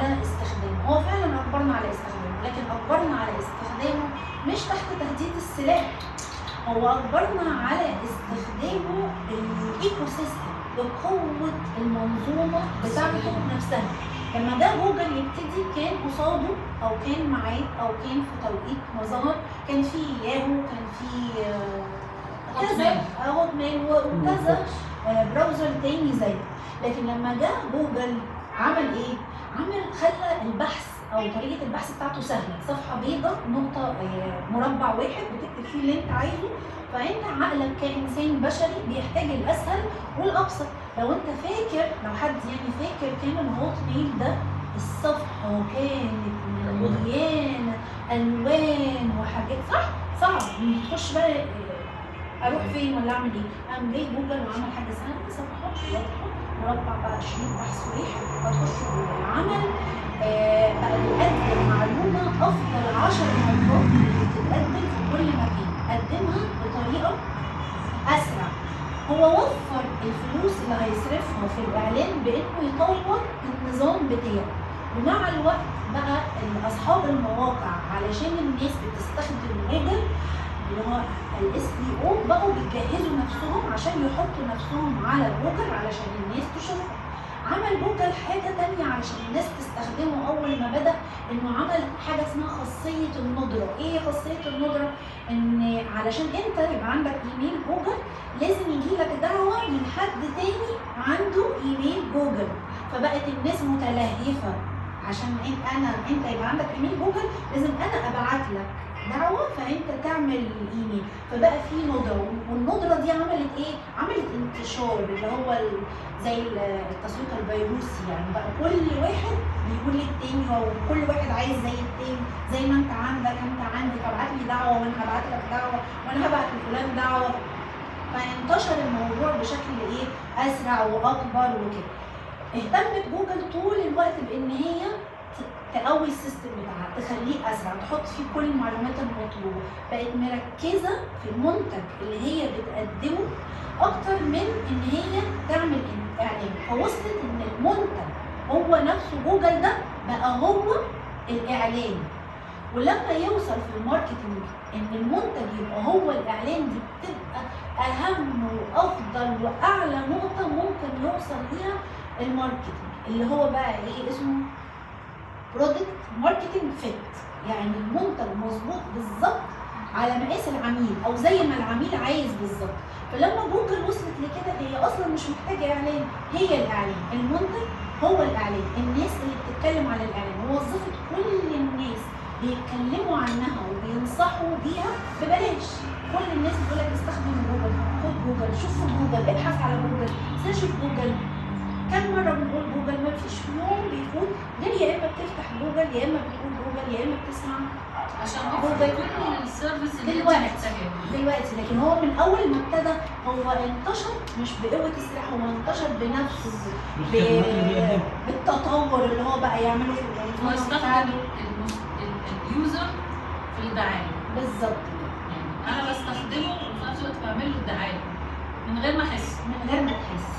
على استخدامه. هو فعلا اجبرنا على استخدامه، لكن اجبرنا على استخدامه مش تحت تهديد السلاح، هو اجبرنا على استخدامه الايكو سيستم بقوه المنظومه بتاعته نفسها. لما جه جوجل يبتدي كان قصاده او كان معاه او كان في توقيت ما ظهر كان في ياهو، كان في كذا هوت ميل وكذا براوزر تاني زيه. لكن لما جه جوجل عمل ايه؟ خلى البحث او طريقه البحث بتاعته سهله، صفحه بيضاء نقطه مربع واحد بتكتب فيه اللي انت عايزه. فانت عقلك كانسان بشري بيحتاج الاسهل والابسط. لو انت فاكر، لو حد يعني فاكر، كان الهوت ميل ده الصفحه كانت مليانه الوان وحاجات، صعب تخش بقى اروح فين ولا اعمل ايه؟ قام جاي جوجل وعمل حاجه سهله، صفحه واضحه مربع بقى شريط بحث واحد هتخش جوه. عمل بقى بيقدم معلومه افضل 10 مرات اللي بتتقدم في كل مكان، قدمها بطريقه اسرع. هو وفر الفلوس اللي هيصرفها في الاعلان بانه يطور النظام بتاعه. ومع الوقت بقى اصحاب المواقع علشان الناس بتستخدم جوجل اللي هو الاس بي او بقوا بيجهزوا نفسهم عشان يحطوا نفسهم على جوجل علشان الناس تشوفهم. عمل جوجل حاجه تانية علشان الناس تستخدمه اول ما بدا، انه عمل حاجه اسمها خاصيه الندره. ايه خاصيه الندره؟ ان علشان انت يبقى عندك ايميل جوجل لازم يجي لك دعوه من حد تاني عنده ايميل جوجل. فبقت الناس متلهفه عشان انت يبقى عندك ايميل جوجل لازم انا ابعت لك دعوه فانت تعمل ايميل. فبقى في ندره، والندره دي عملت ايه؟ عملت انتشار اللي هو زي التسويق الفيروسي. يعني بقى كل واحد بيقول للتاني، وكل واحد عايز زي التاني، زي ما انت عندك انت عندي، فابعت لي دعوه وانا هبعت لك دعوه وانا هبعت لفلان دعوه. فانتشر الموضوع بشكل ايه؟ اسرع واكبر وكده. اهتمت جوجل طول الوقت بان هي تقوي السيستم بتاعها، تخليه اسرع، تحط فيه كل المعلومات المطلوبه. بقت مركزه في المنتج اللي هي بتقدمه اكتر من ان هي تعمل اعلان. فوصلت ان المنتج هو نفسه جوجل ده بقى هو الاعلان. ولما يوصل في الماركتنج ان المنتج يبقى هو الاعلان، دي بتبقى اهم وافضل واعلى نقطه ممكن يوصل ليها الماركتنج، اللي هو بقى ايه اسمه؟ برودكت ماركتنج فيت. يعني المنتج مظبوط بالظبط على مقاس العميل او زي ما العميل عايز بالظبط. فلما جوجل وصلت لكده هي اصلا مش محتاجه اعلان، هي الاعلان، المنتج هو الاعلان. الناس اللي بتتكلم على الاعلان ووظفت كل الناس بيتكلموا عنها وبينصحوا بيها ببلاش. كل الناس بتقول لك استخدم جوجل، خد جوجل، شوف في جوجل، ابحث على جوجل، سيرش في جوجل. كم مره بنقول جوجل؟ ما فيش يوم بيفوت غير يا اما بتفتح جوجل يا اما بتقول جوجل يا اما بتسمع عشان جوجل كل السيرفيس اللي دلوقتي. لكن هو من اول ما ابتدى هو انتشر مش بقوه السلاح، هو انتشر بنفسه بالتطور اللي هو بقى يعمله في هو استخدم اليوزر في الدعايه بالظبط. يعني انا بستخدمه وفي نفس الوقت بعمل له الدعايه من غير ما احس.